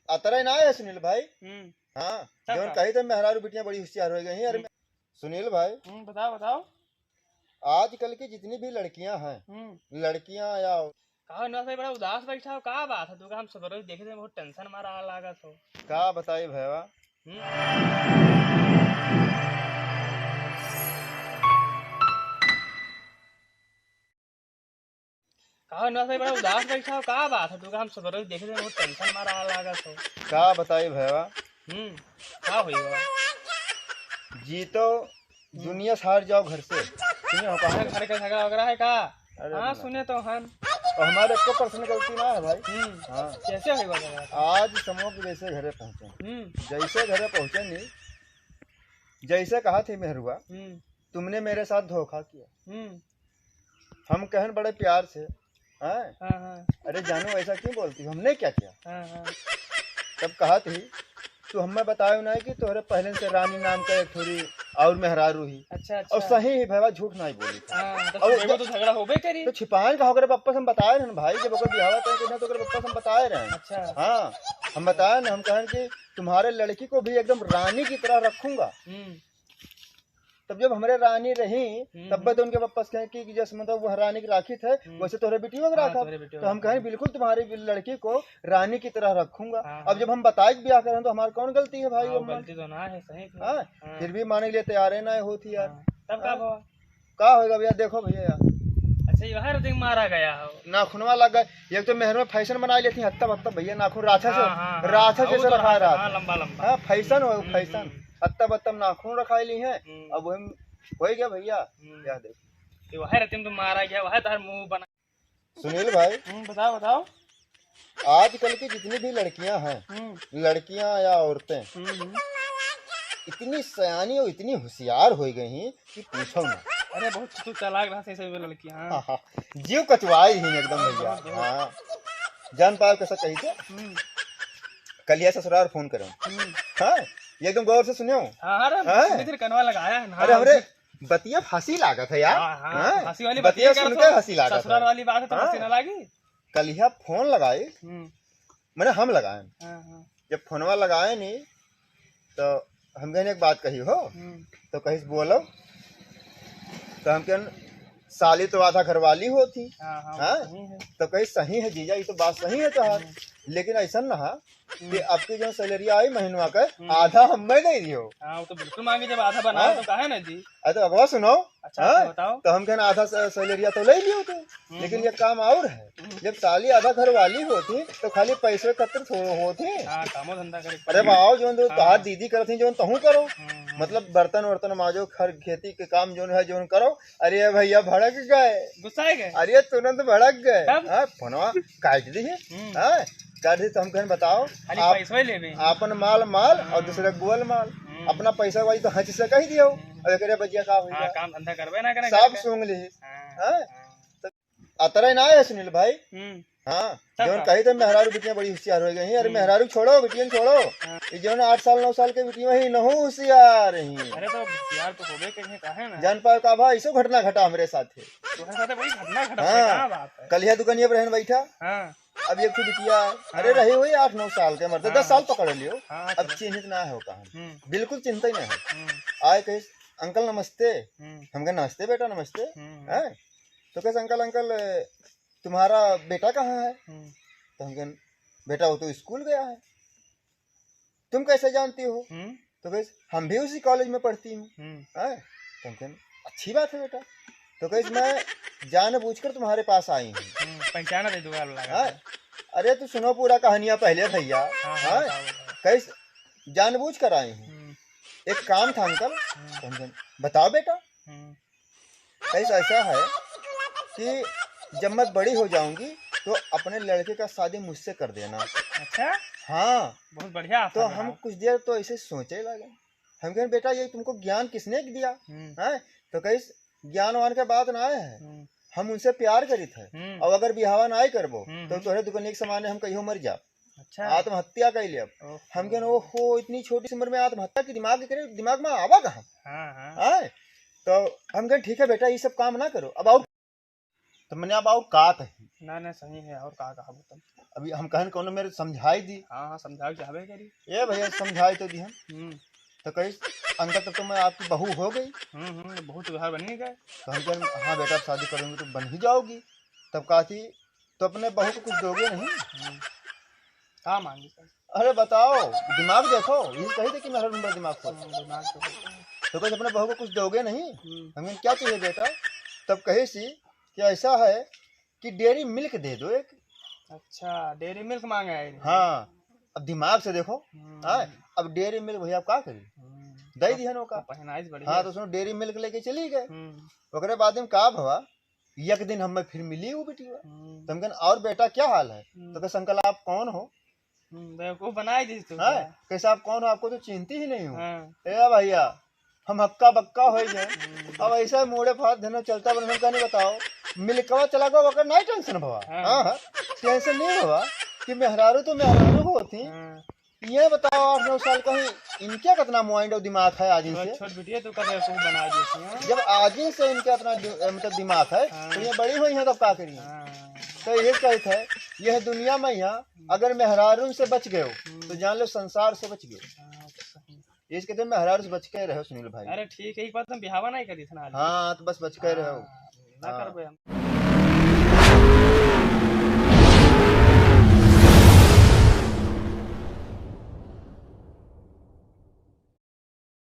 अतरे ना है सुनील भाई। हाँ, तब जौन का? कही तो मेहरारू बिटियां बड़ी होशियार हो गई हैं। अरे सुनील भाई, बताओ बताओ। आजकल की जितनी भी लड़कियां हैं, लड़कियां या कहा ना सही बड़ा उदास बैठा हो, का बात है? तू का हम सब रोज देखे थे, बहुत टेंशन मारा लागत हो। का बताई भैया। कहा ना सही बड़ा उदास बैठा हो, का बात है? तू का हम सब रोज देखे थे, बहुत टेंशन मारा लागत हो। का बताई भैया। का हुई बा? जी तो दुनिया से हार जाओ घर से, सुने हो कहा। घर का झगड़ा वगैरह है का? अरे हाँ ना। सुने तो हम। और हमारे को पर्सनल गलती ना है भाई। हाँ, कैसे हुई बा झगड़ा? आज समूह के जैसे घरे पहुंचे, जैसे घरे पहुंचे नहीं, जैसे कहा थी मेहरुआ, तुमने मेरे साथ धोखा किया। हम कहन बड़े प्यार से, हाँ? अरे जानू ऐसा क्यों बोलती हो, हमने क्या किया। तब कहा थी तू हमें बतायो ना कि तोहरे पहले से रानी नाम का एक थोड़ी और मेहरारू ही। अच्छा अच्छा। और सही ही भैया, झूठ नहीं बोली थी। अब तो झगड़ा होबे करी। तो छिपान का होकर पप्पा से हम बताए रहे भाई, जब ओकर बिहावा तय करना तो ओकर पप्पा से हम बताए रहे। अच्छा। हाँ, हम बताए ना, हम कहें कि तुम्हारे लड़की को भी एकदम रानी की तरह रखूंगा। तब जब हमारे रानी रही, तब तो उनके पप्पा से कहे कि जैसे मतलब वो रानी की राखी थे, वैसे तोहरे बेटियों को रखा। तो हम कहें बिल्कुल तुम्हारी लड़की को रानी की तरह रखूंगा। अब जब हम बताए ब्याह करें तो हमारी कौन गलती है भाई। गलती तो ना है, सही। हाँ, फिर भी माने के लिए तैयार है ना होती यार। तब का होगा भैया, देखो भैया यार। अच्छा, ये हर दिन मारा गया हो, नाखूनवा लग गए। एक तो मेहर में फैशन बना लेती है, हत्ता बत्ता भैया, नाखून राछा से जैसे रखा रहा, लंबा लंबा। हाँ, फैशन हो, फैशन हत्ता बत्ता नाखून रखा ली है। अब वही हो गया भैया। क्या देखो, वह रतिम तो मारा गया, वह तार मुंह बना। सुनील भाई, बताओ बताओ। आजकल की जितनी भी लड़कियां हैं, लड़कियां या औरतें, इतनी सयानी और इतनी होशियार हो गई हैं कि पूछो ना। अरे बहुत तू चालाक रहा से लड़कियां। जीव कचवाई ही एकदम भैया। हाँ, जान पाओ कैसा कही थे, कलिया ससुराल फोन करो। हाँ, ये एकदम गौर से सुनियो। अरे कनवा लगाया है। अरे हमरे बतिया हंसी लागत है यार। हंसी वाली बतिया सुन के हंसी लागत, ससुराल वाली बात है तो हंसी ना लागी। कलिया फोन लगाए, मैंने हम लगाए। जब फोनवा लगाए नहीं तो हम कहने एक बात कही हो, तो कहीं बोलो। तो हम कह साली तो आधा घरवाली होती। हाँ, तो कहीं सही है जीजा, ये तो बात सही है तो। लेकिन ऐसा ना कि आपकी जो सैलरी आई महीनवा का, आधा हमें दे दियो। वो तो बिल्कुल मांगे, जब आधा बना तो कहे ना जी। अरे तो अगवा सुनो। अच्छा, बताओ। तो हम कहना आधा सैलरिया तो ले लियो तो, लेकिन ये काम और है। जब साली आधा घर वाली होती तो खाली पैसे एकत्रित होते। कामो धंधा करे। अरे भाव जो कहा दीदी करती जो तहू करो, मतलब बर्तन वर्तन माजो, खर खेती के काम जो है जो करो। अरे भैया भड़क गए, गुस्सा गए। अरे तुरंत भड़क गए। फोनवा काट दी है, काट दी। तो हम कहने बताओ, अपन माल माल और दूसरे गोल माल, अपना पैसा वही तो हंच से कही दियो। अरे बजिया का भैया काम धंधा करबे ना करे, सब सूंघ ली। अतरे ना है सुनील भाई। हाँ, जो कही तो मेहरारू बिटियां बड़ी होशियार हो गई हैं। अरे मेहरारू छोड़ो, बिटियां छोड़ो, ये जो 8 साल 9 साल के बिटियां ही नहु होशियार ही। अरे तो होशियार तो होबे कहीं काहे ना। जान पाओ का भाई, ऐसो घटना घटा हमरे साथ है। तुम्हारे साथ बड़ी घटना घटा है, क्या बात है। कलिया दुकानिया पर रहन बैठा। अब एक बिटिया, अरे रही हुई 8-9 साल के, मरते 10 साल पकड़ लियो। अब चिन्हित ना है कहा, बिल्कुल चिंता ही नहीं है। आए कहे अंकल नमस्ते। हम कहे नमस्ते बेटा नमस्ते। तो कैसे अंकल अंकल तुम्हारा बेटा कहाँ है। तो हम कहे बेटा वो तो स्कूल गया है। तुम कैसे जानती हो। तो कैसे हम भी उसी कॉलेज में पढ़ती हूँ। तो हम कहे अच्छी बात है बेटा। तो कैसे मैं जानबूझकर तुम्हारे पास आई हूँ, पहचाना दे दूंगा। अरे तू सुनो पूरा कहानियां पहले भैया। कैसे जानबूझ कर आई हूँ, एक काम था अंकल। बताओ बेटा। कैसे ऐसा है कि जब मैं बड़ी हो जाऊंगी तो अपने लड़के का शादी मुझसे कर देना। अच्छा, हाँ बहुत बढ़िया। तो हम कुछ देर तो ऐसे सोचे लगे। हम कहें बेटा ये तुमको ज्ञान किसने दिया है। तो कैसे ज्ञान वान के बात ना है, हम उनसे प्यार करी थे। और अगर बिहावा ना करबो तो तोहरे दुकान के सामान हम कहीं मर जा। अच्छा, आत्महत्या कर लिया। हम कहें ओहो इतनी छोटी सी उम्र में आत्महत्या की दिमाग में आवा कहाँ। तो हम कहें ठीक है बेटा ये सब काम ना करो। अब आओ, तो मैंने अब आओ कात है ना ना सही है। और कहा तुम अभी हम कहन कोनो मेरे समझाई दी। हाँ हाँ समझाओ चाहबे करी। ये भैया समझाई तो दी हम। तो कही अंकल तब तो मैं आपकी बहू हो गई। बहुत व्यवहार बनने गए। तो हम कहें हाँ बेटा शादी करूंगी तो बन ही जाओगी। तब कहा थी तो अपने बहू को कुछ दोगे नहीं? हाँ मांगी सर। अरे बताओ दिमाग देखो, ये कही थी कि मेरा दिमाग खोल। दिमाग तो कहीं अपने बहू को कुछ दोगे नहीं? हमें क्या चाहिए बेटा? तब कही सी कि ऐसा है कि डेयरी मिल्क दे दो एक। अच्छा डेयरी मिल्क मांगा है। हाँ अब दिमाग से देखो। हाँ अब डेयरी मिल्क भैया आप क्या करी? दे दी है का। पहनाइश बढ़िया। हाँ तो सुनो डेयरी मिल्क लेके चली गए। ओकरे बाद में का भवा एक दिन हमें फिर मिली वो बेटी। तुम कहन और बेटा क्या हाल है? तो कह अंकल आप कौन हो? बेवकूफ बनाई दी तू। कैसे आप कौन हो? आपको तो चिंती ही नहीं हूँ। ए भैया हम हक्का बक्का हो गए। अब ऐसा मोड़े फात धनो चलता बन का नहीं बताओ मिल्कवा चला गो अगर नहीं टेंशन भवा। हाँ टेंशन नहीं भवा कि मेहरारू तो मेहरारू होती। ये बताओ 8-9 साल का ही इनके कितना माइंड और दिमाग है आज से। छोट बिटिया तो कर बना दी। जब आज से इनका इतना मतलब दिमाग है तो ये बड़ी हुई है तब क्या करिए? तो ये कहते है यह दुनिया में यहाँ अगर मेहरारू से बच गए तो जान लो संसार से बच गए। ये कहते मेहरारू से बच के रहो सुनील भाई। अरे ठीक है एक बात तुम बिहावा नहीं करी थी ना। हाँ तो बस बच के रहो। ना करबे हम।